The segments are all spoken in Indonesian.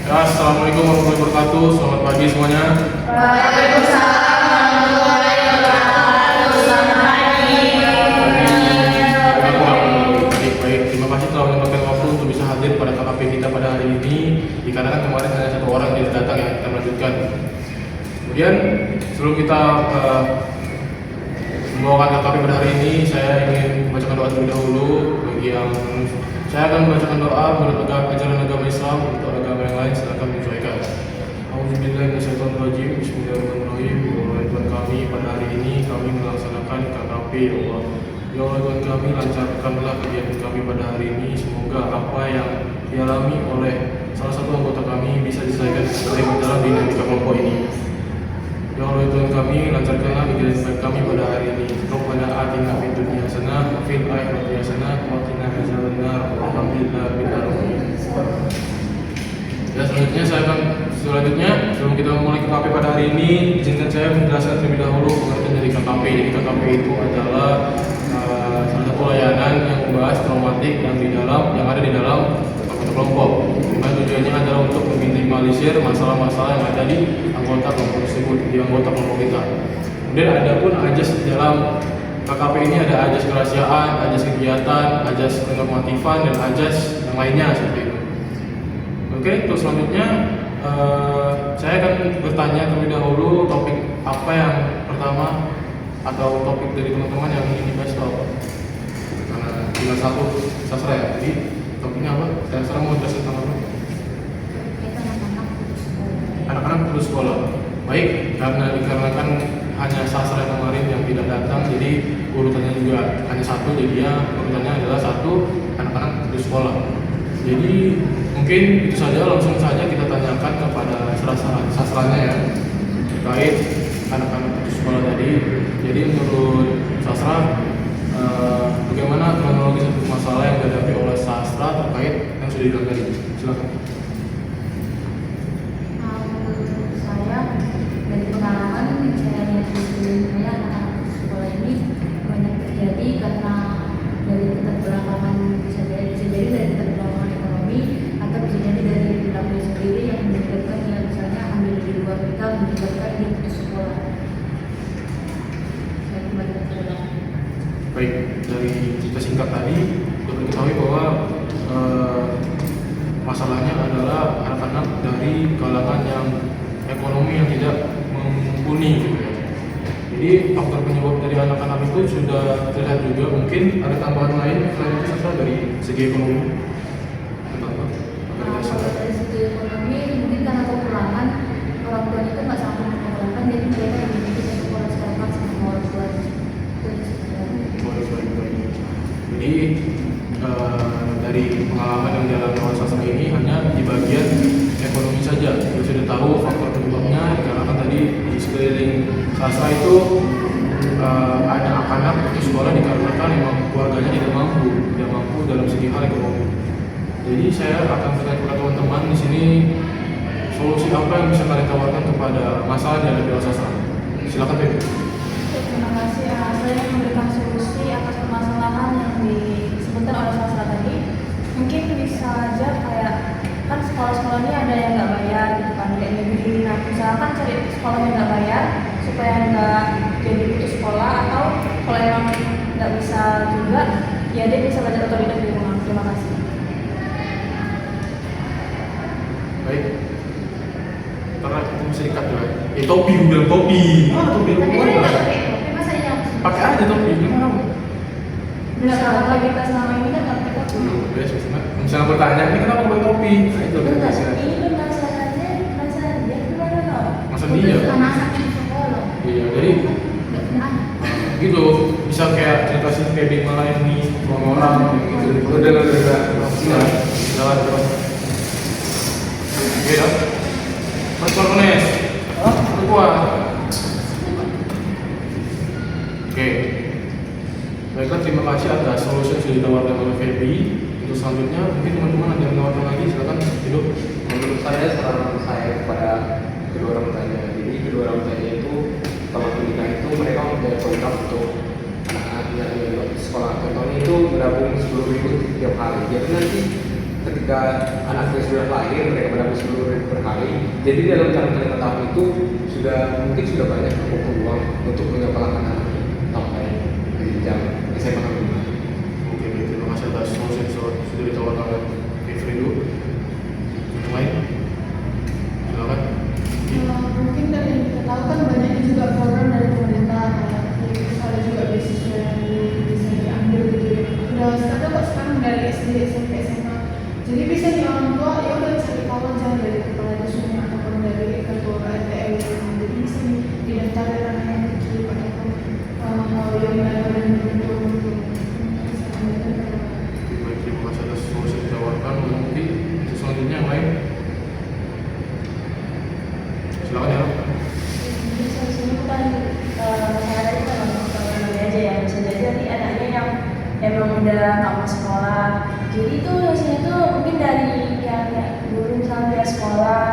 Ya, Assalamualaikum warahmatullahi wabarakatuh. Selamat pagi semuanya. Waalaikumsalam warahmatullahi wabarakatuh. Selamat pagi. Baik. Terima kasih telah menyempatkan waktu untuk bisa hadir pada KKP kita pada hari ini. Dikarenakan kemarin hanya satu orang yang datang yang kita melanjutkan. Kemudian sebelum kita membawakan KKP pada hari ini, saya ingin membacakan doa terlebih dahulu. Bagi yang saya akan membacakan doa menurut ajaran agama Islam. Untuk agama yang lain silakan menyesuaikan. Auzubillahi minasyaitonirrajim. Bismillahirrahmanirrahim. Ya Allah Tuhan kami, pada hari ini kami melaksanakan KKP ya Allah. Ya Allah Tuhan kami, lancarkanlah kegiatan kami pada hari ini. Semoga apa yang dialami oleh salah satu anggota kami bisa diselesaikan dengan dalam dinamika kelompok ini. Ya Allah Tuhan kami, lancarkanlah kegiatan kami pada hari ini. Rabbana atina fid dunya hasanah wa fil akhirati hasanah wa qina adzabannar. Alhamdulillahirabbil alamin. Ya, selanjutnya sebelum kita memulai KKP pada hari ini, izinkan saya menjelaskan terlebih dahulu pengertian dari KKP. Jadi KKP itu adalah salah satu layanan yang membahas traumatik yang ada di dalam anggota kelompok. Dimana tujuannya adalah untuk meminimalisir masalah-masalah yang ada di anggota kelompok tersebut, di anggota kelompok kita. Kemudian ada pun ajas di dalam KKP ini, ada ajas kerahasiaan, ajas kegiatan, ajas kenormatifan, dan ajas yang lainnya seperti itu. Oke, terus selanjutnya saya akan bertanya terlebih dahulu topik apa yang pertama atau topik dari teman-teman yang ingin dibahas itu apa? Karena tinggal satu sastra ya, jadi topiknya apa? Saya sekarang mau jelasin tentang apa? Anak-anak putus sekolah. Baik, karena dikarenakan hanya sastra yang kemarin yang tidak datang, jadi urutannya juga hanya satu, jadinya urutannya adalah satu, anak-anak putus sekolah. Jadi mungkin itu saja, langsung saja kita tanyakan kepada sastranya ya terkait anak-anak putus sekolah tadi. Jadi menurut sastra, bagaimana kronologi satu masalah yang dihadapi oleh sastra terkait yang sudah dibilang tadi? Silakan. Menurut saya, dari pengalaman saya lihat di dunia, anak-anak putus sekolah ini banyak terjadi karena dari keterbelakangan, bisa jadi dari keterbelakangan ekonomi, atau bisa jadi dari perilaku sendiri yang menyebabkan, ya misalnya ambil di luar nikah menyebabkan dia putus sekolah. Saya kembali ke belakang. Baik, dari cerita singkat tadi dapat diketahui bahwa masalahnya adalah anak-anak dari kalangan yang ekonomi yang tidak mumpuni gitu ya. Jadi faktor penyebab dari anak-anak itu sudah terlihat juga. Mungkin ada tambahan lain selain itu sastra dari segi ekonomi? Kalau dari segi ekonomi, mungkin karena kekurangan orang tua itu nggak sanggup menyekolahkan, jadi mereka lebih memilih sekolah sekarang sama orang tua. Jadi dari pengalaman yang dialami oleh sastra ini hanya di bagian ekonomi saja. Kita sudah tahu faktor penyebabnya karena tadi di sekeliling sastra itu ada anak-anak putus sekolah dikarenakan memang keluarganya tidak mampu dalam segi hal ekonomi. Jadi saya akan bertanya kepada teman-teman di sini, solusi apa yang bisa kalian tawarkan kepada masalah yang dihadapi oleh sastra? Silakan Pepe. Terima kasih. Saya memberikan solusi atas permasalahan yang disebutkan oleh sastra tadi. Mungkin bisa aja kayak, kan sekolah-sekolah ini ada yang nggak bayar gitu kan, kayak negeri. Nah, misalkan cari sekolah yang nggak bayar supaya nggak jadi putus sekolah, atau kalau emang nggak bisa juga, ya dia bisa belajar otodidak di rumah. Terima kasih. Baik. Karena itu bisa dikat ya. Topi, bilang topi. Topi Tadi lu kan bukan? ada tapi masa yang Pakai aja topi, gimana? nggak tahu lagi kita selama ini kan nggak pakai topi. Biasanya. Misalnya bertanya, ini kenapa pakai topi? Nah itu kan Bentar, biasanya. ini kan masalahnya dia gimana loh? Masa dia? Anak-anak di sekolah Iya, jadi nggak punya anak. gitu bisa kayak cerita sih kayak di Malayani orang gitu. Udah jalan terus. Oke ya. Mas Kornes. Kuat. Oke. Baiklah, terima kasih atas solusi yang sudah ditawarkan oleh Feby. Untuk selanjutnya mungkin teman-teman ada yang menawarkan lagi, silakan hidup. Menurut saran saya kepada kedua orang tuanya, jadi kedua orang tuanya itu kalau menikah itu mereka mempunyai kontrak untuk anak-anaknya di sekolah. Contohnya itu berabung 10.000 tiap hari. Jadi nanti ketika anaknya sudah lahir mereka mendapat seluruh berkali. Jadi dalam jangka 5 tahun itu mungkin sudah banyak peluang untuk menyekolahkan anaknya sampai ke jenjang SMA kelima. Oke, baik. Terima kasih atas solusi yang sudah ditawarkan oleh Frido. Yang lain? Silakan. Mungkin dari yang kita tahu kan banyaknya juga program dari pemerintah ada juga beasiswa yang bisa diambil gitu ya. Udah sekarang kok sekarang dari SD, SMP, SMA. Jadi bisa nih orang tua ya udah cari tahu aja dari kepala dusunnya ataupun dari ketua RT RW. Jadi bisa nih didaftarin anaknya kecil atau hal yang benar-benar untuk Baik, terima kasih atas solusi yang ditawarkan. Nanti untuk selanjutnya yang lain. Silakan ya. Jadi solusinya bukan saya tadi memang program aja ya, bisa jadi nanti anaknya yang emang udah nggak mau sekolah. Jadi itu solusinya tuh mungkin dari yang kayak guru misalnya dari sekolah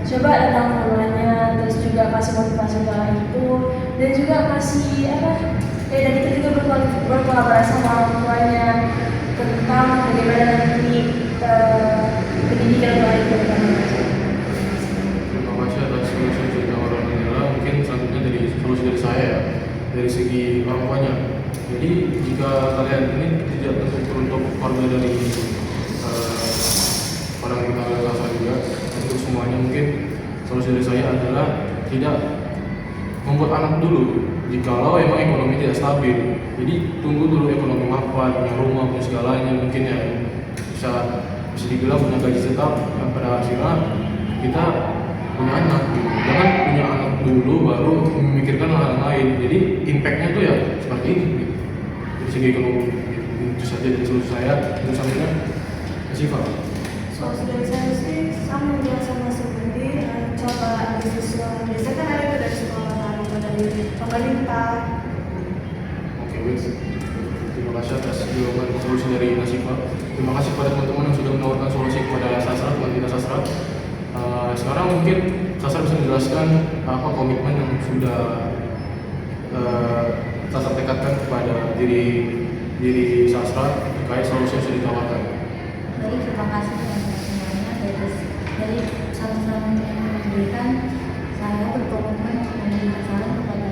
coba datang ke rumahnya, terus juga kasih motivasi soal itu, dan juga kasih apa? Dan kita juga berkolaborasi sama orang tuanya tentang bagaimana nanti pendidikan baik ke depannya. Terima kasih atas solusi yang ditawarkan Nila. Mungkin selanjutnya dari solusi dari saya ya, dari segi orang tuanya. Jadi jika kalian ini tidak untuk keluarga dari orang yang kita rasa juga, untuk semuanya mungkin solusi dari saya adalah tidak membuat anak dulu jikalau emang ekonomi tidak stabil. Jadi tunggu dulu ekonomi mapan, punya rumah, punya segalanya, mungkin ya bisa dibilang punya gaji tetap yang pada akhirnya kita punya anak gitu. Jangan punya anak dulu baru memikirkan hal lain. Jadi impactnya tuh ya seperti ini gitu. Dari segi ekonomi gitu. Itu saja dari solusi saya. Untuk selanjutnya Siva. solusi dari saya sih sama juga sama seperti coba ambil siswa. Biasanya kan ada itu dari sekolah atau dari pemerintah. Oke, wes. Terima kasih atas jawaban solusi dari Nasifa. Terima kasih kepada teman-teman yang sudah menawarkan solusi kepada Sastra, teman kita Sastra. Sekarang mungkin Sastra bisa menjelaskan apa komitmen yang sudah Sastra tekadkan kepada diri Sastra terkait solusi yang sudah ditawarkan. Baik, terima kasih kepada semuanya dari saran-saran yang diberikan. Saya berkomitmen memberikan saran kepada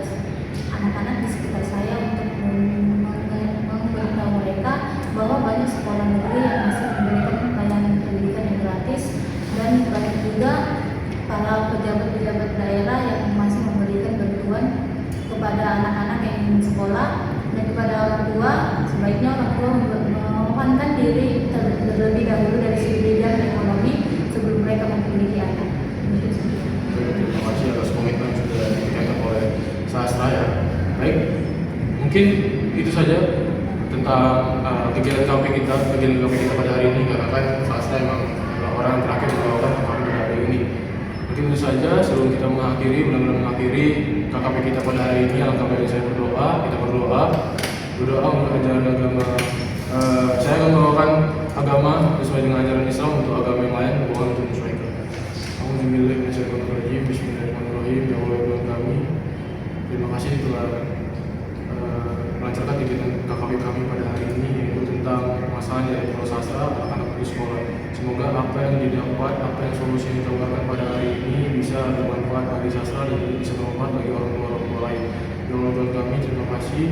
anak-anak di sekitar saya untuk memberitahu mereka bahwa banyak sekolah negeri yang masih memberikan layanan pendidikan yang gratis, dan banyak juga para pejabat-pejabat daerah yang masih memberikan bantuan kepada anak-anak yang ingin sekolah. Dan kepada orang tua, sebaiknya orang tua memohonkan diri terlebih dahulu dari segi bidang ekonomi sebelum mereka memiliki anak. Terima kasih atas komitmen yang sudah diberikan oleh Sastra ya. Baik, mungkin itu saja tentang kegiatan KP kita pada hari ini, karena kan Sastra emang adalah orang yang terakhir membawakan KP pada hari ini. Mungkin itu saja. Sebelum kita benar-benar mengakhiri KKP kita pada hari ini, alangkah baiknya saya berdoa untuk ajaran agama. Saya akan membawakan agama sesuai dengan ajaran Islam, untuk agama yang lain bukan untuk menyesuaikan. Bismillahirrahmanirrahim. Ya Allah Tuhan kami, terima kasih telah melancarkan kegiatan KKP kami pada hari ini, yaitu tentang masalah dari Sastra anak-anak di sekolah. Semoga apa yang didapat, apa yang solusi yang ditawarkan pada hari ini bisa bermanfaat bagi Sastra dan juga bisa bermanfaat bagi orang tua lain. Ya Allah Tuhan kami, terima kasih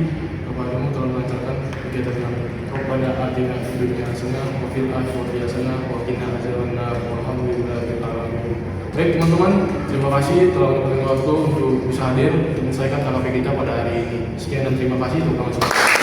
kepadamu telah melancarkan kegiatan kami. Rabbana atina fid dunya hasanah wa fil akhirati hasanah wa qina adzabannar. Walhamdulillahirabbil alamin. Baik teman-teman, terima kasih telah menyempatkan waktu untuk bisa hadir dan menyelesaikan KKP kita pada hari ini. Sekian dan terima kasih. Terima kasih.